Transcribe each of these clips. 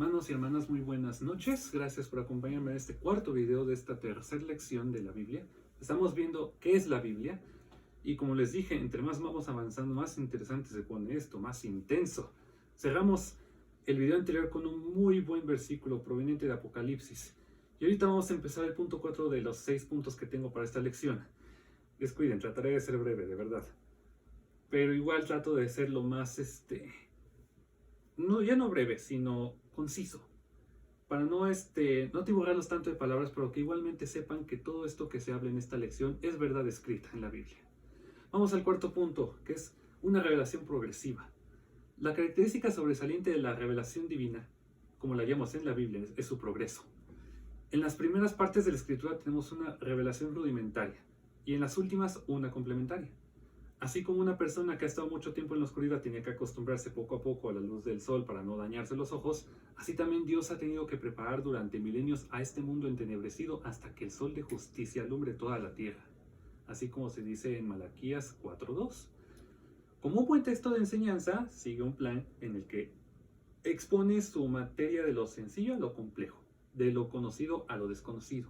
Hermanos y hermanas, muy buenas noches. Gracias por acompañarme en este cuarto video de esta tercera lección de la Biblia. Estamos viendo qué es la Biblia y como les dije, entre más vamos avanzando, más interesante se pone esto, más intenso. Cerramos el video anterior con un muy buen versículo proveniente de Apocalipsis. Y ahorita vamos a empezar el punto 4 de los 6 puntos que tengo para esta lección. Descuiden, trataré de ser breve, de verdad. Pero igual trato de ser lo más, no, ya no breve, sino conciso. Para no atiborrarlos tanto de palabras, pero que igualmente sepan que todo esto que se habla en esta lección es verdad escrita en la Biblia. Vamos al cuarto punto, que es una revelación progresiva. La característica sobresaliente de la revelación divina, como la llamamos en la Biblia, es su progreso. En las primeras partes de la Escritura tenemos una revelación rudimentaria y en las últimas una complementaria. Así como una persona que ha estado mucho tiempo en la oscuridad tenía que acostumbrarse poco a poco a la luz del sol para no dañarse los ojos, así también Dios ha tenido que preparar durante milenios a este mundo entenebrecido hasta que el sol de justicia alumbre toda la tierra. Así como se dice en Malaquías 4:2. Como un buen texto de enseñanza, sigue un plan en el que expone su materia de lo sencillo a lo complejo, de lo conocido a lo desconocido.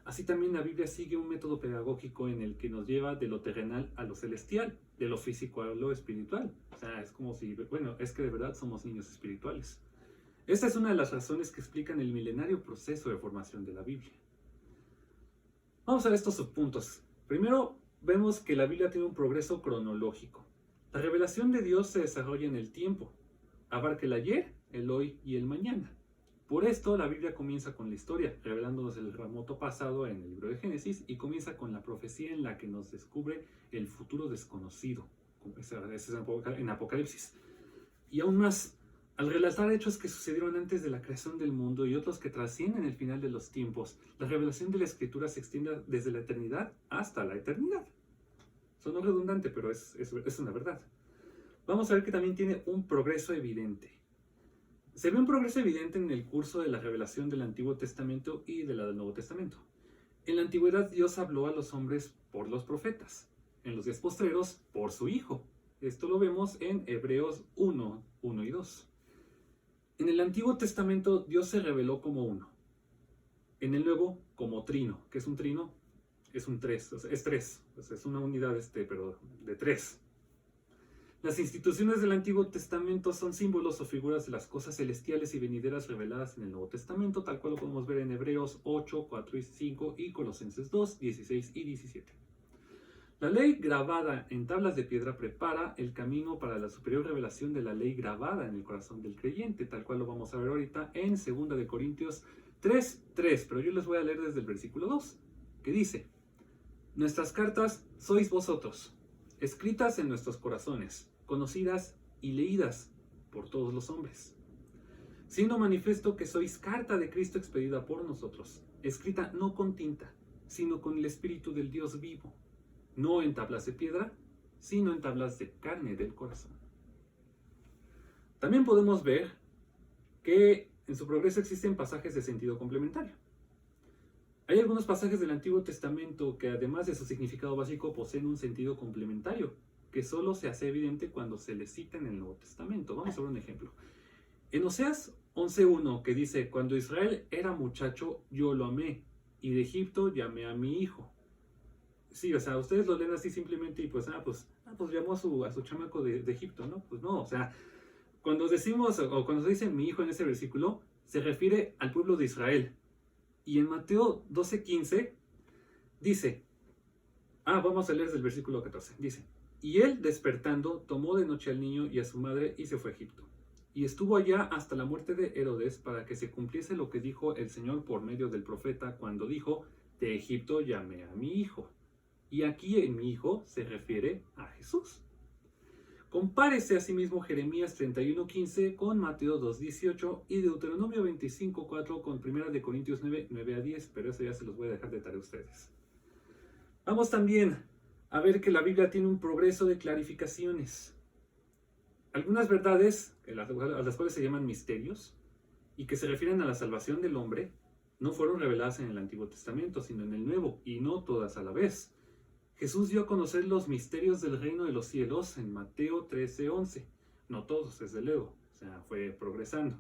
Así también la Biblia sigue un método pedagógico en el que nos lleva de lo terrenal a lo celestial, de lo físico a lo espiritual. O sea, es como si, es que de verdad somos niños espirituales. Esta es una de las razones que explican el milenario proceso de formación de la Biblia. Vamos a ver estos subpuntos. Primero, vemos que la Biblia tiene un progreso cronológico. La revelación de Dios se desarrolla en el tiempo. Abarca el ayer, el hoy y el mañana. Por esto, la Biblia comienza con la historia, revelándonos el remoto pasado en el libro de Génesis, y comienza con la profecía en la que nos descubre el futuro desconocido, es en Apocalipsis. Y aún más, al relatar hechos que sucedieron antes de la creación del mundo y otros que trascienden el final de los tiempos, la revelación de la Escritura se extiende desde la eternidad hasta la eternidad. Sonó redundante, pero es una verdad. Vamos a ver que también tiene un progreso evidente. Se ve un progreso evidente en el curso de la revelación del Antiguo Testamento y de la del Nuevo Testamento. En la antigüedad Dios habló a los hombres por los profetas, en los días postreros por su Hijo. Esto lo vemos en Hebreos 1:1 y 2. En el Antiguo Testamento Dios se reveló como uno. En el Nuevo como trino. ¿Qué es un trino? Es un tres, o sea, es tres. O sea, es una unidad pero de tres. Las instituciones del Antiguo Testamento son símbolos o figuras de las cosas celestiales y venideras reveladas en el Nuevo Testamento, tal cual lo podemos ver en Hebreos 8, 4 y 5 y Colosenses 2, 16 y 17. La ley grabada en tablas de piedra prepara el camino para la superior revelación de la ley grabada en el corazón del creyente, tal cual lo vamos a ver ahorita en 2 de Corintios 3:3, pero yo les voy a leer desde el versículo 2, que dice: Nuestras cartas sois vosotros, escritas en nuestros corazones, conocidas y leídas por todos los hombres, siendo manifiesto que sois carta de Cristo expedida por nosotros, escrita no con tinta, sino con el Espíritu del Dios vivo, no en tablas de piedra, sino en tablas de carne del corazón. También podemos ver que en su progreso existen pasajes de sentido complementario. Hay algunos pasajes del Antiguo Testamento que, además de su significado básico, poseen un sentido complementario, que solo se hace evidente cuando se les cita en el Nuevo Testamento. Vamos a ver un ejemplo. En Oseas 11:1, que dice: Cuando Israel era muchacho, yo lo amé, y de Egipto llamé a mi hijo. Sí, o sea, ustedes lo leen así simplemente y pues llamó a su chamaco de Egipto, ¿no? Pues no, o sea, cuando decimos, o cuando se dice mi hijo en ese versículo, se refiere al pueblo de Israel. Y en Mateo 12:15 dice, vamos a leer desde el versículo 14, dice: Y él, despertando, tomó de noche al niño y a su madre y se fue a Egipto. Y estuvo allá hasta la muerte de Herodes, para que se cumpliese lo que dijo el Señor por medio del profeta, cuando dijo: De Egipto llamé a mi hijo. Y aquí en mi hijo se refiere a Jesús. Compárese asimismo Jeremías 31:15 con Mateo 2:18 y Deuteronomio 25:4 con 1 de Corintios 9:10, pero eso ya se los voy a dejar de tarea a ustedes. Vamos también a ver que la Biblia tiene un progreso de clarificaciones. Algunas verdades, a las cuales se llaman misterios, y que se refieren a la salvación del hombre, no fueron reveladas en el Antiguo Testamento, sino en el Nuevo, y no todas a la vez. Jesús dio a conocer los misterios del reino de los cielos en Mateo 13:11. No todos, desde luego, o sea, fue progresando.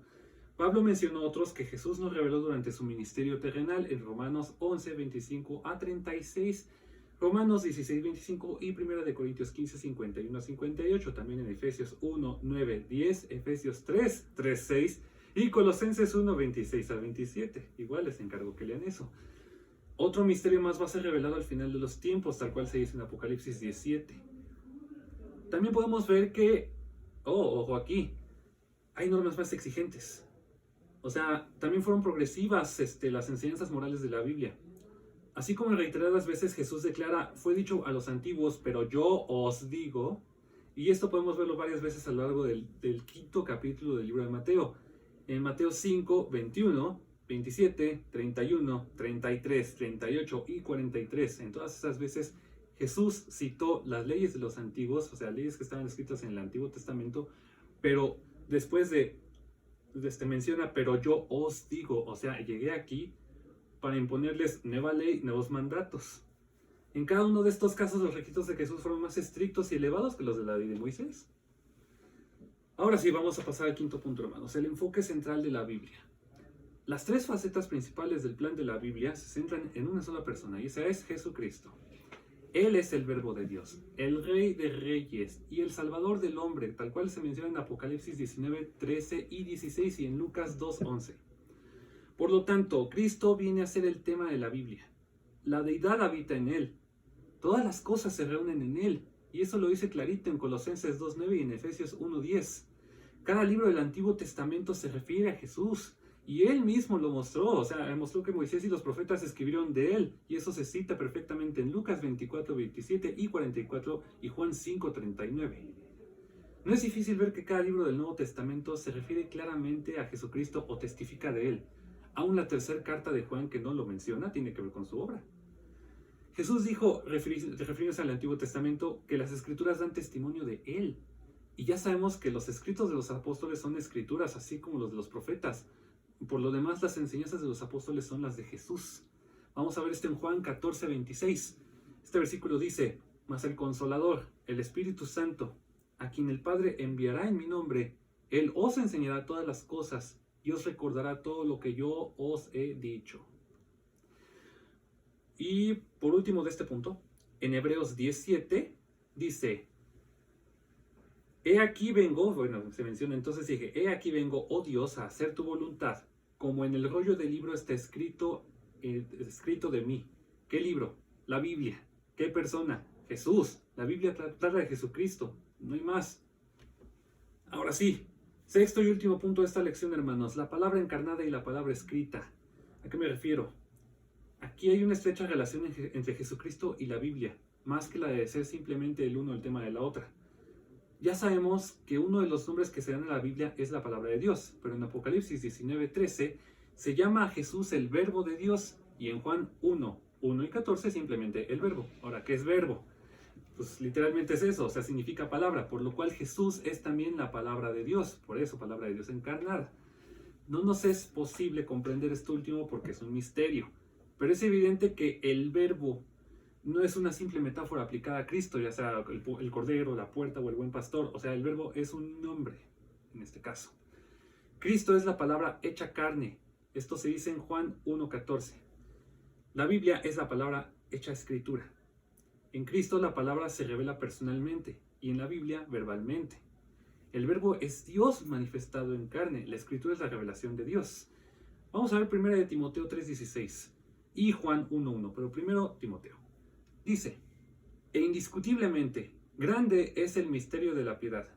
Pablo mencionó otros que Jesús nos reveló durante su ministerio terrenal en Romanos 11, 25 a 36, Romanos 16, 25 y 1 de Corintios 15, 51 a 58, también en Efesios 1, 9, 10, Efesios 3, 3, 6 y Colosenses 1, 26 a 27. Igual les encargo que lean eso. Otro misterio más va a ser revelado al final de los tiempos, tal cual se dice en Apocalipsis 17. También podemos ver que, ojo aquí, hay normas más exigentes. O sea, también fueron progresivas las enseñanzas morales de la Biblia. Así como en reiteradas veces Jesús declara, fue dicho a los antiguos, pero yo os digo, y esto podemos verlo varias veces a lo largo del quinto capítulo del libro de Mateo. En Mateo 5, 21, 27, 31, 33, 38 y 43, en todas esas veces Jesús citó las leyes de los antiguos, o sea, leyes que estaban escritas en el Antiguo Testamento, pero después menciona, pero yo os digo, o sea, llegué aquí para imponerles nueva ley, nuevos mandatos. En cada uno de estos casos los requisitos de Jesús fueron más estrictos y elevados que los de la ley de Moisés. Ahora sí, vamos a pasar al quinto punto, hermanos, el enfoque central de la Biblia. Las tres facetas principales del plan de la Biblia se centran en una sola persona, y esa es Jesucristo. Él es el Verbo de Dios, el Rey de Reyes y el Salvador del hombre, tal cual se menciona en Apocalipsis 19, 13 y 16 y en Lucas 2, 11. Por lo tanto, Cristo viene a ser el tema de la Biblia. La deidad habita en Él. Todas las cosas se reúnen en Él, y eso lo dice clarito en Colosenses 2, 9 y en Efesios 1, 10. Cada libro del Antiguo Testamento se refiere a Jesús. Y él mismo lo mostró, o sea, mostró que Moisés y los profetas escribieron de él, y eso se cita perfectamente en Lucas 24, 27 y 44 y Juan 5, 39. No es difícil ver que cada libro del Nuevo Testamento se refiere claramente a Jesucristo o testifica de él. Aún la tercera carta de Juan, que no lo menciona, tiene que ver con su obra. Jesús dijo, refiriéndose al Antiguo Testamento, que las escrituras dan testimonio de él. Y ya sabemos que los escritos de los apóstoles son escrituras, así como los de los profetas. Por lo demás, las enseñanzas de los apóstoles son las de Jesús. Vamos a ver esto en Juan 14, 26. Este versículo dice, mas el Consolador, el Espíritu Santo, a quien el Padre enviará en mi nombre, Él os enseñará todas las cosas y os recordará todo lo que yo os he dicho. Y por último de este punto, en Hebreos 17 dice, he aquí vengo, bueno, se menciona entonces, dije, he aquí vengo, oh Dios, a hacer tu voluntad, como en el rollo del libro está escrito de mí. ¿Qué libro? La Biblia. ¿Qué persona? Jesús. La Biblia trata de Jesucristo, no hay más. Ahora sí, sexto y último punto de esta lección, hermanos, la palabra encarnada y la palabra escrita. ¿A qué me refiero? Aquí hay una estrecha relación entre Jesucristo y la Biblia, más que la de ser simplemente el uno el tema de la otra. Ya sabemos que uno de los nombres que se dan en la Biblia es la palabra de Dios, pero en Apocalipsis 19:13 se llama a Jesús el Verbo de Dios, y en Juan 1:1 y 14 simplemente el Verbo. Ahora, ¿qué es verbo? Pues literalmente es eso, o sea, significa palabra, por lo cual Jesús es también la palabra de Dios, por eso palabra de Dios encarnada. No nos es posible comprender esto último porque es un misterio, pero es evidente que el Verbo no es una simple metáfora aplicada a Cristo, ya sea el cordero, la puerta o el buen pastor. O sea, el verbo es un nombre, en este caso. Cristo es la palabra hecha carne. Esto se dice en Juan 1:14. La Biblia es la palabra hecha escritura. En Cristo la palabra se revela personalmente y en la Biblia verbalmente. El verbo es Dios manifestado en carne. La escritura es la revelación de Dios. Vamos a ver primero de Timoteo 3:16 y Juan 1:1, pero primero Timoteo. Dice, e indiscutiblemente, grande es el misterio de la piedad.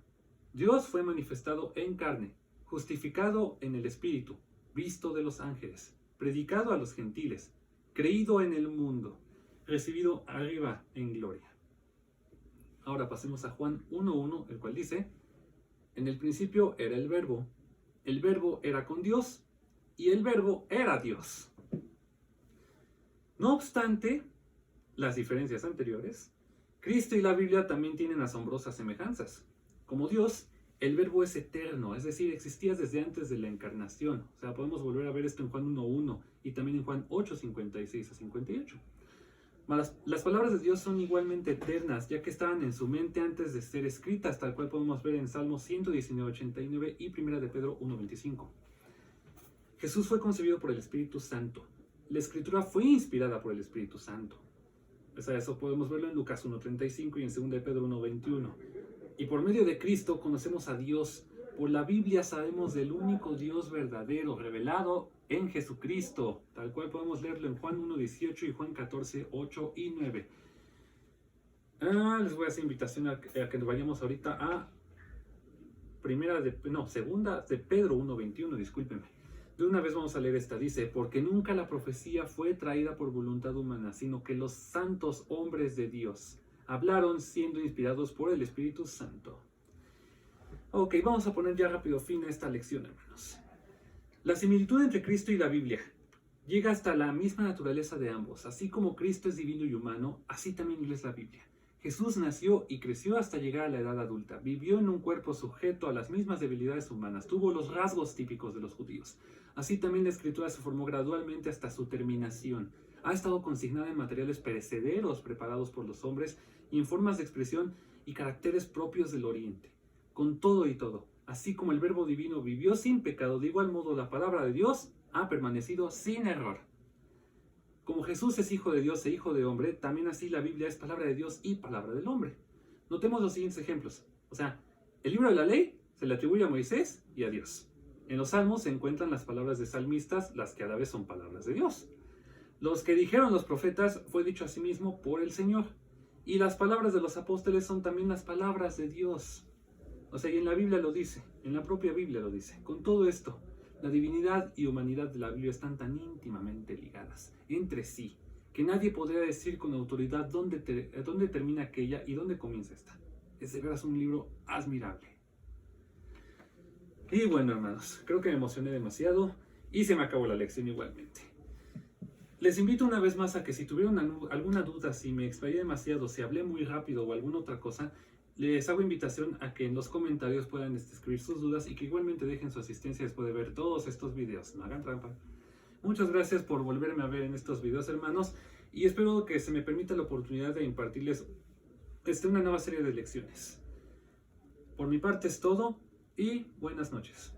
Dios fue manifestado en carne, justificado en el Espíritu, visto de los ángeles, predicado a los gentiles, creído en el mundo, recibido arriba en gloria. Ahora pasemos a Juan 1:1, el cual dice, en el principio era el Verbo era con Dios, y el Verbo era Dios. No obstante las diferencias anteriores, Cristo y la Biblia también tienen asombrosas semejanzas. Como Dios, el Verbo es eterno, es decir, existía desde antes de la encarnación. O sea, podemos volver a ver esto en Juan 1:1 y también en Juan 8:56 a 58. Las palabras de Dios son igualmente eternas, ya que estaban en su mente antes de ser escritas, tal cual podemos ver en Salmos 119:89 y 1 de Pedro 1:25. Jesús fue concebido por el Espíritu Santo. La Escritura fue inspirada por el Espíritu Santo. O sea, eso podemos verlo en Lucas 1:35 y en 2 de Pedro 1:21. Y por medio de Cristo conocemos a Dios. Por la Biblia sabemos del único Dios verdadero, revelado en Jesucristo, tal cual podemos leerlo en Juan 1:18 y Juan 14:8 y 9. Les voy a hacer invitación a que nos vayamos ahorita a segunda de Pedro 1:21, discúlpenme. De una vez vamos a leer esta, dice, porque nunca la profecía fue traída por voluntad humana, sino que los santos hombres de Dios hablaron siendo inspirados por el Espíritu Santo. Ok, vamos a poner ya rápido fin a esta lección, hermanos. La similitud entre Cristo y la Biblia llega hasta la misma naturaleza de ambos. Así como Cristo es divino y humano, así también lo es la Biblia. Jesús nació y creció hasta llegar a la edad adulta. Vivió en un cuerpo sujeto a las mismas debilidades humanas. Tuvo los rasgos típicos de los judíos. Así también la Escritura se formó gradualmente hasta su terminación. Ha estado consignada en materiales perecederos preparados por los hombres y en formas de expresión y caracteres propios del Oriente. Con todo y todo, así como el Verbo divino vivió sin pecado, de igual modo la palabra de Dios ha permanecido sin error. Como Jesús es hijo de Dios e hijo de hombre, también así la Biblia es palabra de Dios y palabra del hombre. Notemos los siguientes ejemplos. O sea, el libro de la ley se le atribuye a Moisés y a Dios. En los salmos se encuentran las palabras de salmistas, las que a la vez son palabras de Dios. Los que dijeron los profetas fue dicho a sí mismo por el Señor. Y las palabras de los apóstoles son también las palabras de Dios. O sea, y en la Biblia lo dice, en la propia Biblia lo dice. Con todo esto, la divinidad y humanidad de la Biblia están tan íntimamente ligadas entre sí, que nadie podría decir con autoridad dónde termina aquella y dónde comienza esta. Es de veras un libro admirable. Y bueno, hermanos, creo que me emocioné demasiado y se me acabó la lección igualmente. Les invito una vez más a que si tuvieron alguna duda, si me explayé demasiado, si hablé muy rápido o alguna otra cosa, les hago invitación a que en los comentarios puedan escribir sus dudas y que igualmente dejen su asistencia después de ver todos estos videos. No hagan trampa. Muchas gracias por volverme a ver en estos videos, hermanos, y espero que se me permita la oportunidad de impartirles una nueva serie de lecciones. Por mi parte es todo y buenas noches.